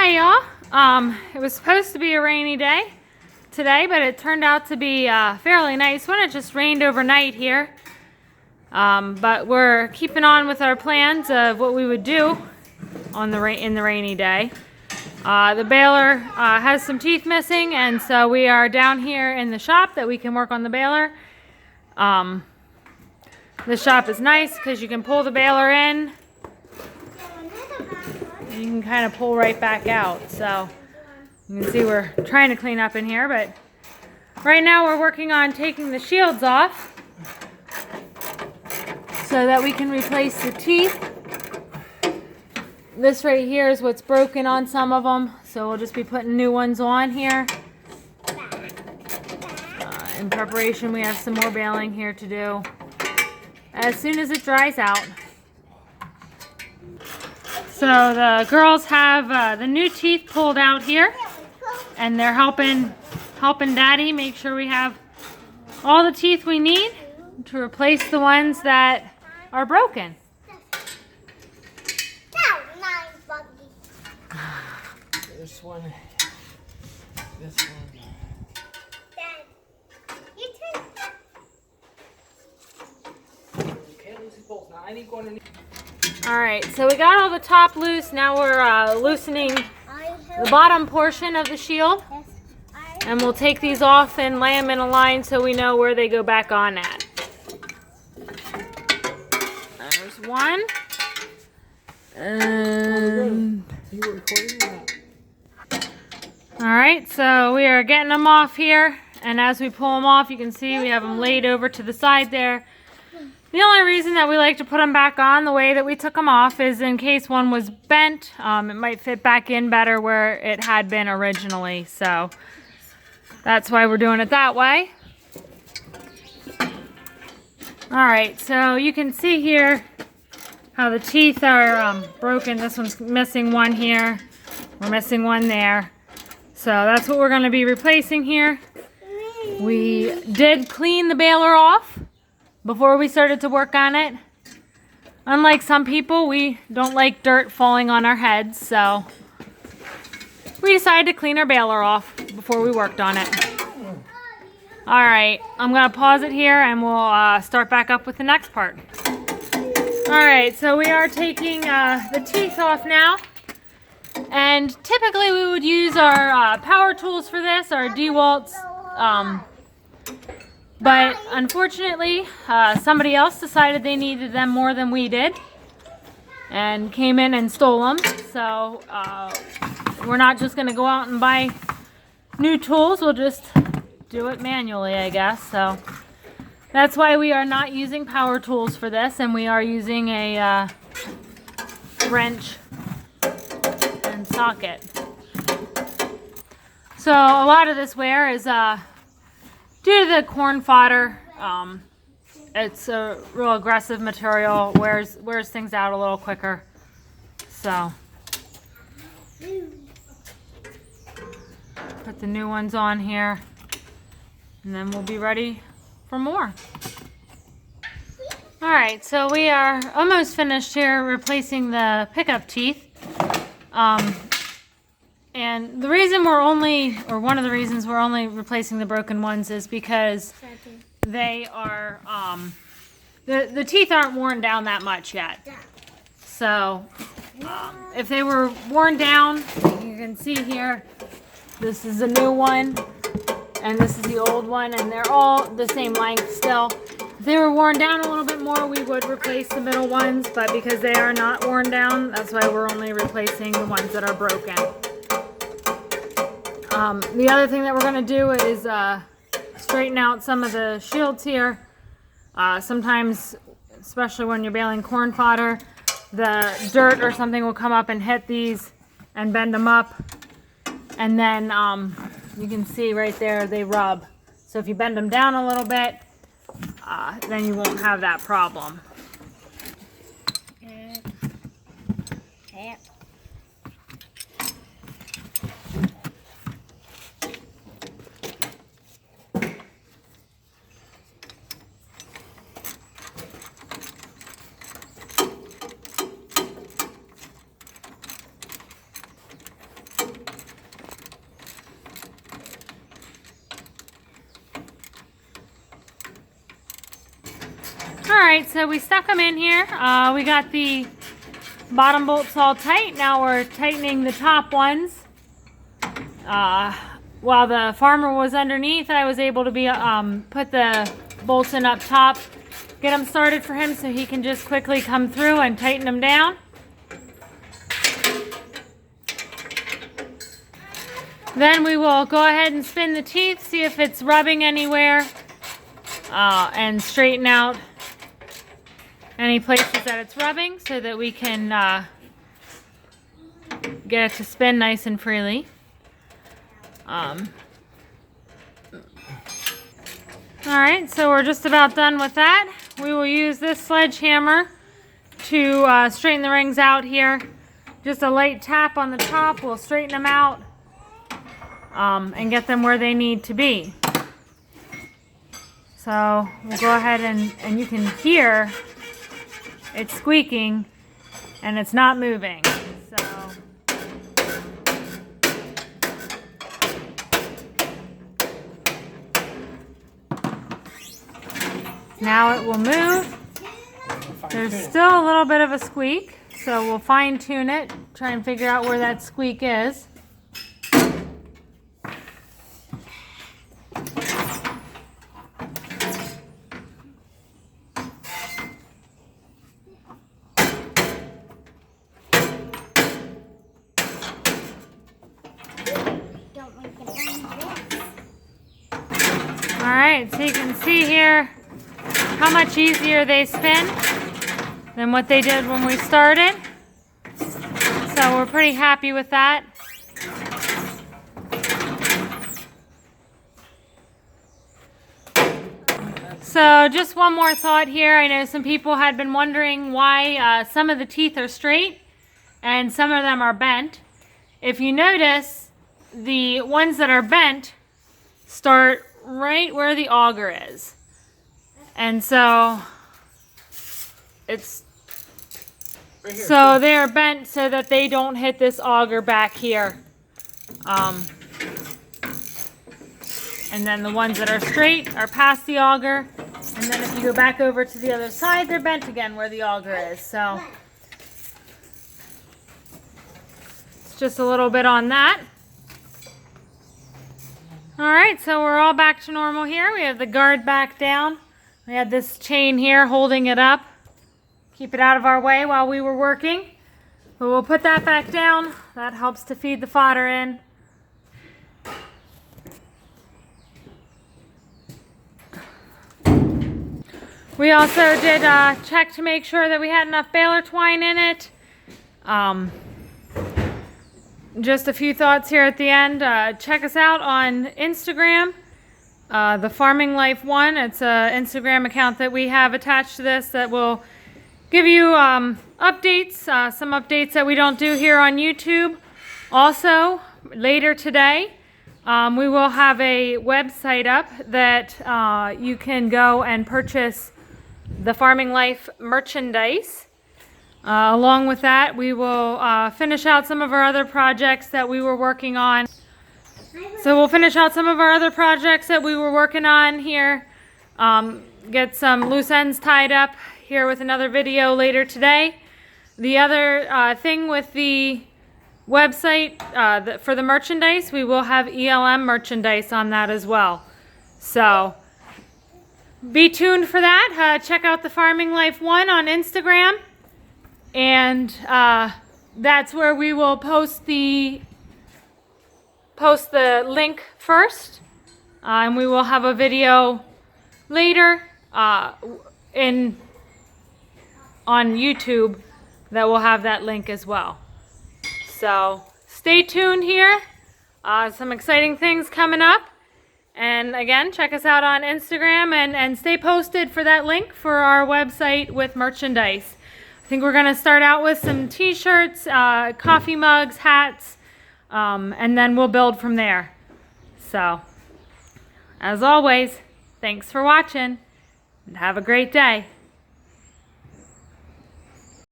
Hi y'all. It was supposed to be a rainy day today, but it turned out to be a fairly nice one. It just rained overnight here. But we're keeping on with our plans of what we would do on in the rainy day. The baler has some teeth missing, and so we are down here in the shop that we can work on the baler. The shop is nice because you can pull the baler in and you can kind of pull right back out. So you can see we're trying to clean up in here, but right now we're working on taking the shields off so that we can replace the teeth. This right here is what's broken on some of them, so we'll just be putting new ones on here. In preparation, we have some more baling here to do as soon as it dries out. So the girls have the new teeth pulled out here, and they're helping Daddy make sure we have all the teeth we need to replace the ones that are broken. This one. Dad, you turn. Okay, Lucy pulls. Now I need going to. Alright, so we got all the top loose. Now we're loosening the bottom portion of the shield. And we'll take these off and lay them in a line so we know where they go back on at. There's one. And You were recording that? alright, so we are getting them off here. And as we pull them off, you can see we have them laid over to the side there. The only reason that we like to put them back on the way that we took them off is in case one was bent. It might fit back in better where it had been originally. So that's why we're doing it that way. Alright, so you can see here how the teeth are broken. This one's missing one here. We're missing one there. So that's what we're going to be replacing here. We did clean the baler off before we started to work on it. Unlike some people, we don't like dirt falling on our heads, so we decided to clean our baler off before we worked on it. Alright, I'm going to pause it here and we'll start back up with the next part. Alright, so we are taking the teeth off now. And typically we would use our power tools for this, our DeWalt's. But unfortunately, somebody else decided they needed them more than we did and came in and stole them. So we're not just going to go out and buy new tools. We'll just do it manually, I guess. So that's why we are not using power tools for this, and we are using a wrench and socket. So a lot of this wear is due to the corn fodder. It's a real aggressive material, wears things out a little quicker. So put the new ones on here, and then we'll be ready for more. Alright, so we are almost finished here replacing the pickup teeth. And the reason we're only, or one of the reasons we're only replacing the broken ones is because they are, the teeth aren't worn down that much yet. So, if they were worn down, you can see here, this is a new one, and this is the old one, and they're all the same length still. If they were worn down a little bit more, we would replace the middle ones, but because they are not worn down, that's why we're only replacing the ones that are broken. The other thing that we're going to do is straighten out some of the shields here. Sometimes, especially when you're baling corn fodder, the dirt or something will come up and hit these and bend them up. And then you can see right there they rub. So if you bend them down a little bit, then you won't have that problem. Alright, so we stuck them in here. We got the bottom bolts all tight. Now we're tightening the top ones. While the farmer was underneath, I was able to put the bolts in up top, get them started for him so he can just quickly come through and tighten them down. Then we will go ahead and spin the teeth, see if it's rubbing anywhere, and straighten out any places that it's rubbing so that we can get it to spin nice and freely. Alright, so we're just about done with that. We will use this sledgehammer to straighten the rings out here. Just a light tap on the top will straighten them out and get them where they need to be. So we'll go ahead and you can hear it squeaking and it's not moving. So now it will move. There's still a little bit of a squeak, so we'll fine tune it, try and figure out where that squeak is. Alright, so you can see here how much easier they spin than what they did when we started. So we're pretty happy with that. So just one more thought here. I know some people had been wondering why some of the teeth are straight and some of them are bent. If you notice, the ones that are bent start right where the auger is. And so it's right here, so they are bent so that they don't hit this auger back here. And then the ones that are straight are past the auger. And then if you go back over to the other side, they're bent again where the auger is. So it's just a little bit on that. Alright, so we're all back to normal here. We have the guard back down. We had this chain here holding it up. Keep it out of our way while we were working. But we'll put that back down. That helps to feed the fodder in. We also did check to make sure that we had enough baler twine in it. Just a few thoughts here at the end. Check us out on Instagram, the Farming Life 1. It's an Instagram account that we have attached to this that will give you updates, some updates that we don't do here on YouTube. Also, later today, we will have a website up that you can go and purchase the Farming Life merchandise. Along with that, we will finish out some of our other projects that we were working on. So we'll finish out some of our other projects that we were working on here. Get some loose ends tied up here with another video later today. The other thing with the website for the merchandise, we will have ELM merchandise on that as well. So be tuned for that. Check out the Farming Life 1 on Instagram. And that's where we will post the link first, and we will have a video later on YouTube that will have that link as well. So stay tuned here. Some exciting things coming up. And again, check us out on Instagram and stay posted for that link for our website with merchandise. I think we're going to start out with some t-shirts, coffee mugs, hats, and then we'll build from there. So, as always, thanks for watching and have a great day.